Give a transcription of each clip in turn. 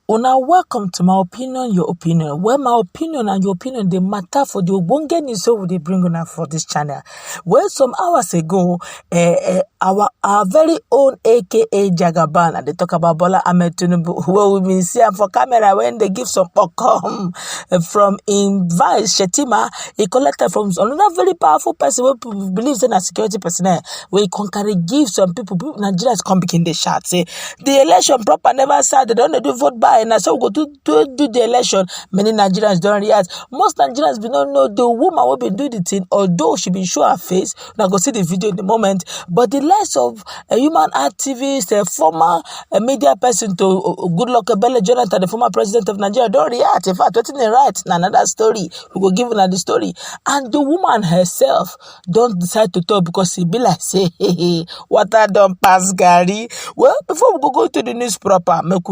Una welcome to my opinion, your opinion. Where my opinion and your opinion they matter for the Obonge news so they bring on for this channel. Well, some hours ago, our very own AKA Jagaban, and they talk about Bola Tinubu, where we been seeing for camera when they give some from in vice Shettima, he collected from another very powerful person who believes in a security personnel, where he can carry give some people Nigerians come begin the shot. Say the election proper never started, they don't do vote by. And so we go to do the election. Many Nigerians don't react. Most Nigerians do not know the woman who been doing the thing, although she been show her face. Now go see the video in the moment. But the likes of a human activist, a former media person to Goodluck Ebele Jonathan, the former president of Nigeria, don't react. In fact, waiting right now another story. We go give her the story. And the woman herself don't decide to talk because she be like, say, hey, water don't pass Gary. Well, before we go to the news proper, make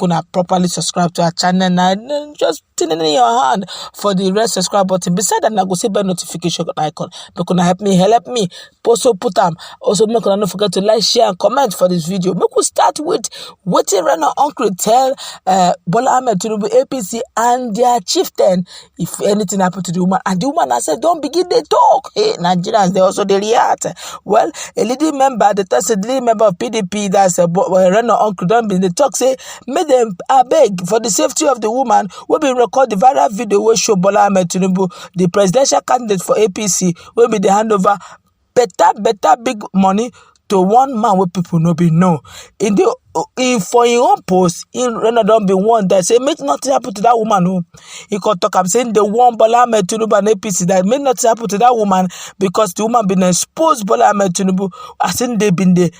una properly subscribe to our channel and just turn it in your hand for the red subscribe button. Beside that, I go see bell notification icon. Make una help me. Also put them. Also make una not forget to like, share, and comment for this video. Make we start with what Reno uncle tell Bola Tinubu, APC, and their chieftain if anything happen to the woman. And the woman I said, don't begin the talk. Hey, Nigerians, they also they react. Well, a leading member of PDP, that's Reno uncle, don't be the talk say, make them beg for the safety of the woman. We will record the viral video where show Bola Tinubu, the presidential candidate for APC, will be the handover better big money to one man where people no be know. For your own post, in Reno don't be one that say make nothing happen to that woman. No, he could talk. I'm saying the one Bola Tinubu and APC that make nothing happen to that woman because the woman been exposed. Bola Tinubu, I think they been the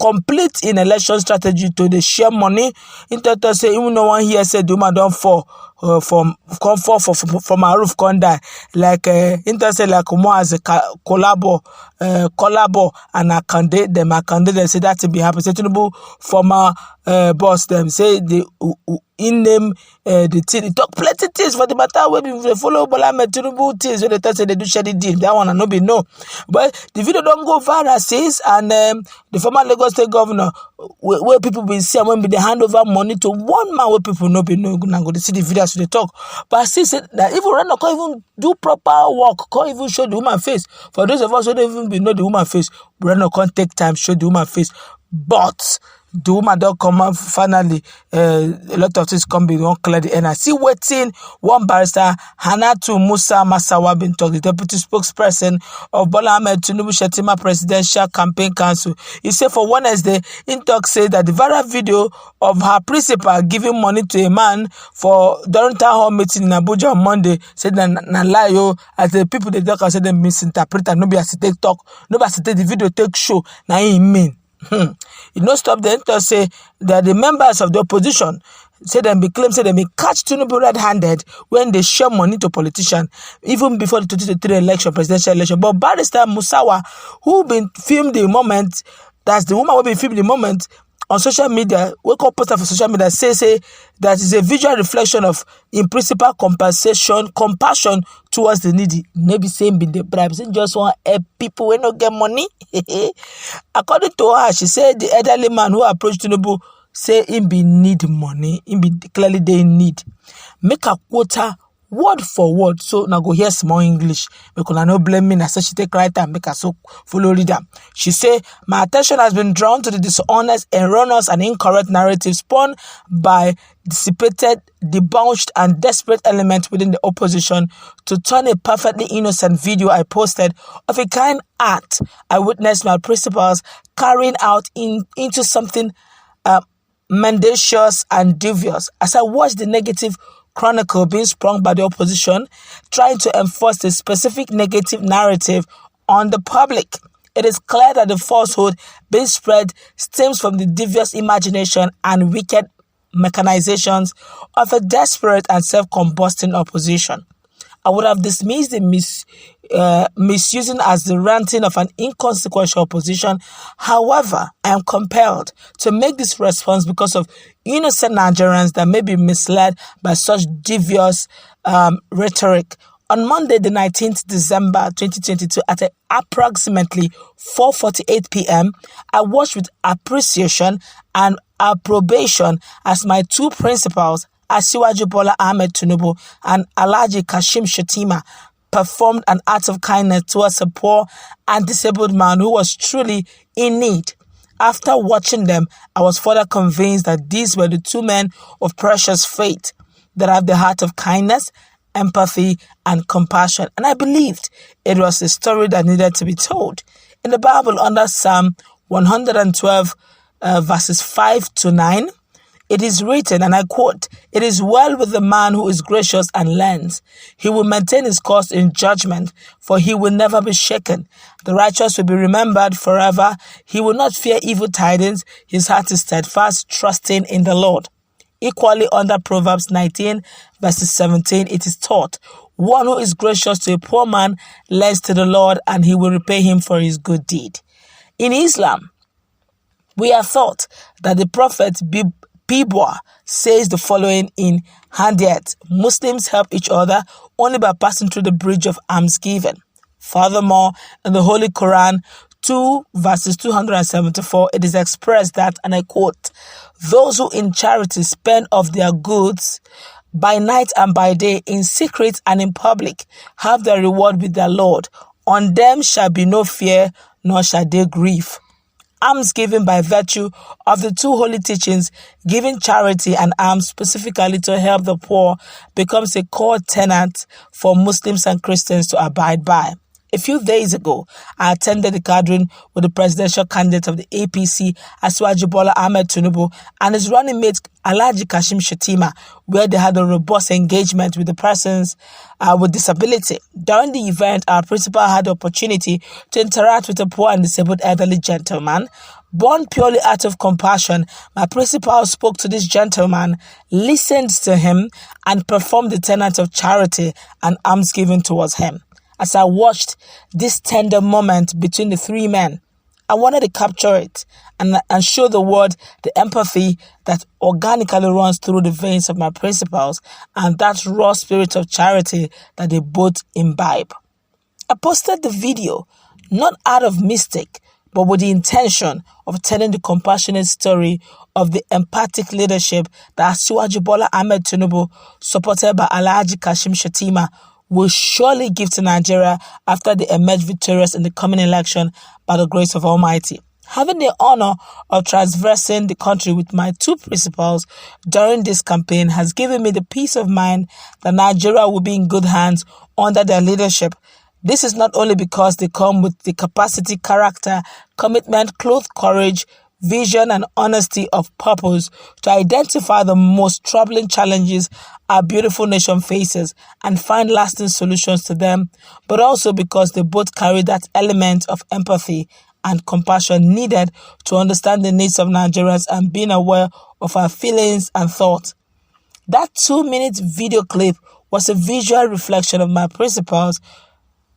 complete in election strategy to the share money. In total, say even no one here said the woman don't fall from a roof can die like say like more as a collabo and a candidate them say that to be happy. Say Tinubu former boss them say the in them the thing talk plenty things for the matter when they follow Bola Tinubu things when they tell say they do share the deal that one and no be no, but the video don't go viral since and the former Lagos State governor where people been saying when they hand over money to one man where people no be no go to see the video as they talk, but see say that even Reno can't even do proper work, can't even show the woman face. For those of us who don't even be know the woman face, Reno can't take time show the woman face, but the woman don't come out finally. A lot of things come be won't clear the end. I see waiting one barrister Hanatu Musa Masawa been talk, the deputy spokesperson of Bola Tinubu Shettima Presidential Campaign Council. He said for Wednesday, in talk said that the viral video of her principal giving money to a man for during town hall meeting in Abuja on Monday said that na lie as the people they talk said they misinterpret and nobody has to take talk, nobody has to take the video take show. Now he mean. It no stop them to say that the members of the opposition say them be claim say they may catch Tinubu red-handed when they share money to politicians even before the 2023 presidential election. But barrister Musawa, who been filmed the moment, that's the woman who been filmed the moment on social media, we call poster for social media, say that is a visual reflection of in principle compassion towards the needy. Maybe saying been the bribe, saying just want help people when not get money. According to her, she said the elderly man who approached Tinubu say him be need money, him be clearly they need. Make a quota word for word. So now go hear small English because I no blame me. I said she take right time make her so follow reader. She say my attention has been drawn to the dishonest, erroneous, and incorrect narrative spun by dissipated, debauched, and desperate elements within the opposition to turn a perfectly innocent video I posted of a kind act I witnessed my principals carrying out into something mendacious and devious. As I watched the negative chronicle being sprung by the opposition, trying to enforce a specific negative narrative on the public, it is clear that the falsehood being spread stems from the devious imagination and wicked mechanizations of a desperate and self-combusting opposition. I would have dismissed the misusing as the ranting of an inconsequential opposition. However, I am compelled to make this response because of innocent Nigerians that may be misled by such devious rhetoric. On Monday, the 19th December 2022, at approximately 4:48 p.m., I watched with appreciation and approbation as my two principals, Asiwaju Bola Tinubu and Alhaji Kashim Shettima, performed an act of kindness towards a poor and disabled man who was truly in need. After watching them, I was further convinced that these were the two men of precious faith that have the heart of kindness, empathy, and compassion. And I believed it was a story that needed to be told. In the Bible, under Psalm 112, verses 5 to 9, it is written, and I quote, "It is well with the man who is gracious and lends. He will maintain his course in judgment, for he will never be shaken. The righteous will be remembered forever. He will not fear evil tidings. His heart is steadfast, trusting in the Lord." Equally, under Proverbs 19, verses 17, it is taught, "One who is gracious to a poor man lends to the Lord, and he will repay him for his good deed." In Islam, we are taught that the Prophet Bola says the following in Hadith: Muslims help each other only by passing through the bridge of almsgiving. Furthermore, in the Holy Quran 2 verses 274, it is expressed that, and I quote, "Those who in charity spend of their goods by night and by day, in secret and in public, have their reward with their Lord. On them shall be no fear, nor shall they grieve." Almsgiving, by virtue of the two holy teachings, giving charity and alms specifically to help the poor, becomes a core tenet for Muslims and Christians to abide by. A few days ago, I attended a gathering with the presidential candidate of the APC, Asiwaju Bola Tinubu, and his running mate, Alhaji Kashim Shettima, where they had a robust engagement with the persons with disability. During the event, our principal had the opportunity to interact with a poor and disabled elderly gentleman. Born purely out of compassion, my principal spoke to this gentleman, listened to him, and performed the tenet of charity and almsgiving towards him. As I watched this tender moment between the three men, I wanted to capture it and show the world the empathy that organically runs through the veins of my principals and that raw spirit of charity that they both imbibe. I posted the video not out of mistake, but with the intention of telling the compassionate story of the empathic leadership that Asiwaju Bola Tinubu, supported by Alhaji Kashim Shettima, will surely give to Nigeria after they emerge victorious in the coming election by the grace of Almighty. Having the honor of traversing the country with my two principals during this campaign has given me the peace of mind that Nigeria will be in good hands under their leadership. This is not only because they come with the capacity, character, commitment, clothed courage, vision, and honesty of purpose to identify the most troubling challenges our beautiful nation faces and find lasting solutions to them, but also because they both carry that element of empathy and compassion needed to understand the needs of Nigerians and being aware of our feelings and thoughts. That 2-minute video clip was a visual reflection of my principles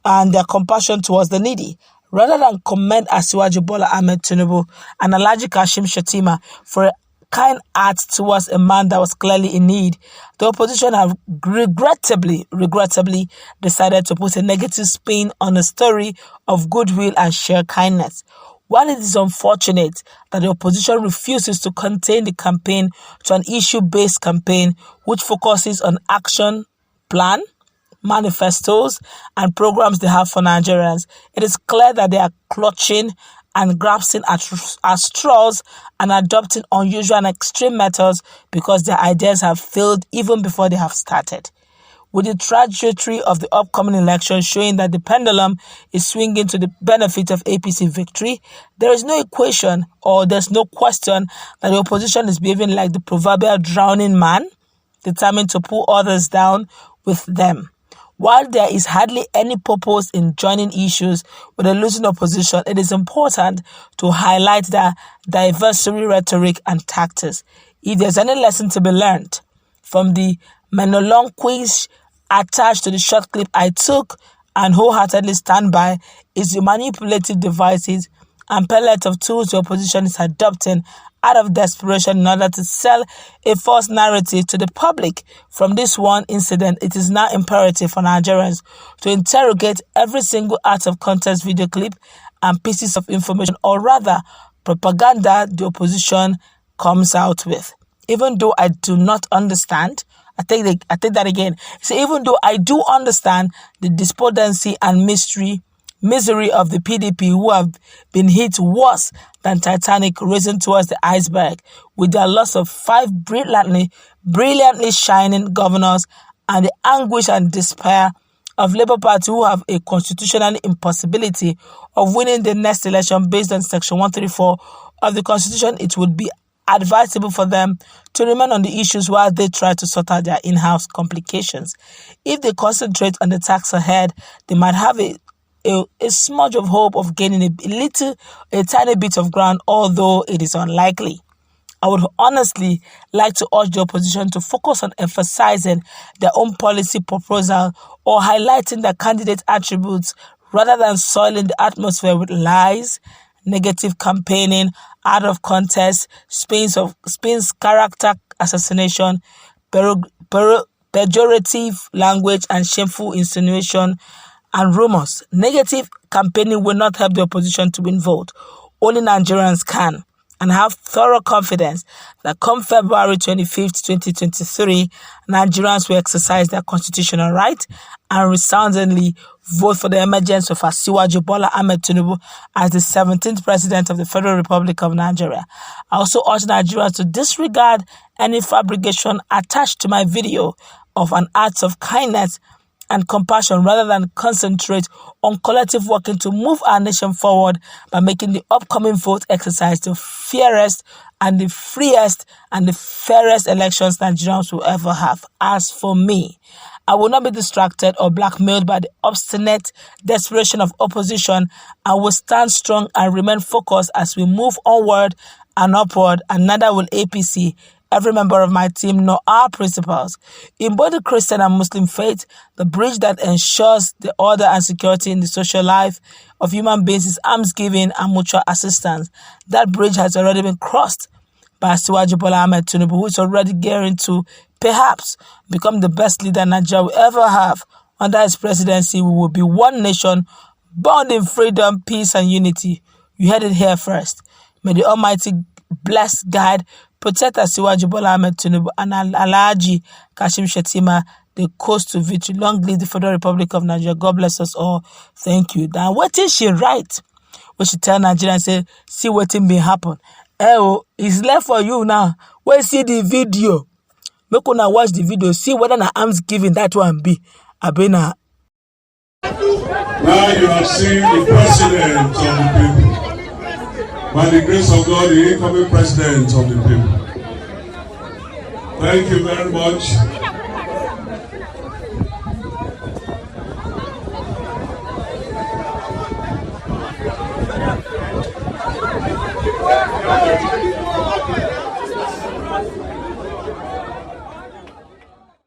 and their compassion towards the needy. Rather than commend Asiwaju Bola Tinubu and Alhaji Kashim Shettima for a kind act towards a man that was clearly in need, the opposition have regrettably decided to put a negative spin on the story of goodwill and shared kindness. While it is unfortunate that the opposition refuses to contain the campaign to an issue-based campaign which focuses on action plan, manifestos, and programs they have for Nigerians, it is clear that they are clutching and grasping at straws and adopting unusual and extreme methods because their ideas have failed even before they have started. With the trajectory of the upcoming election showing that the pendulum is swinging to the benefit of APC victory, there is no equation or there's no question that the opposition is behaving like the proverbial drowning man, determined to pull others down with them. While there is hardly any purpose in joining issues with a losing opposition, it is important to highlight the diversionary rhetoric and tactics. If there's any lesson to be learned from the monologue attached to the short clip I took and wholeheartedly stand by, is the manipulative devices and palette of tools the opposition is adopting out of desperation in order to sell a false narrative to the public. From this one incident, it is now imperative for Nigerians to interrogate every single out of context video clip and pieces of information, or rather propaganda, the opposition comes out with. Even though I do not understand, I take that again. So even though I do understand the despondency and misery of the PDP, who have been hit worse than Titanic racing towards the iceberg, with their loss of 5 brilliantly shining governors, and the anguish and despair of Labour Party, who have a constitutional impossibility of winning the next election based on Section 134 of the Constitution, it would be advisable for them to remain on the issues while they try to sort out their in-house complications. If they concentrate on the task ahead, they might have a smudge of hope of gaining a tiny bit of ground, although it is unlikely. I would honestly like to urge the opposition to focus on emphasizing their own policy proposal or highlighting their candidate attributes rather than soiling the atmosphere with lies, negative campaigning, out of context, spins, character assassination, pejorative language, and shameful insinuation and rumors. Negative campaigning will not help the opposition to win vote. Only Nigerians can, and have thorough confidence that come February 25th, 2023, Nigerians will exercise their constitutional right and resoundingly vote for the emergence of Asiwaju Bola Tinubu as the 17th President of the Federal Republic of Nigeria. I also urge Nigerians to disregard any fabrication attached to my video of an act of kindness and compassion rather than concentrate on collective working to move our nation forward by making the upcoming vote exercise the fairest and the freest and the fairest elections Nigerians will ever have. As for me, I will not be distracted or blackmailed by the obstinate desperation of opposition. I will stand strong and remain focused as we move onward and upward, and neither will APC, every member of my team, nor our principles. In both the Christian and Muslim faith, the bridge that ensures the order and security in the social life of human beings is almsgiving and mutual assistance. That bridge has already been crossed by Asiwaju Bola Tinubu, who is already gearing to, perhaps, become the best leader Nigeria will ever have. Under his presidency, we will be one nation, bound in freedom, peace, and unity. You heard it here first. May the Almighty bless, guide, protect Asiwaju Bola Tinubu and Alhaji Kashim Shettima, the coast to victory. Long live the Federal Republic of Nigeria. God bless us all. Thank you. Now, what did she write? When she tell Nigerians, say, see what thing may happen. It's left for you now. When see the video, make una watch the video, see whether na arms giving that one be. Abena. Now you have seen the president of the people. By the grace of God, the incoming president of the people. Thank you very much.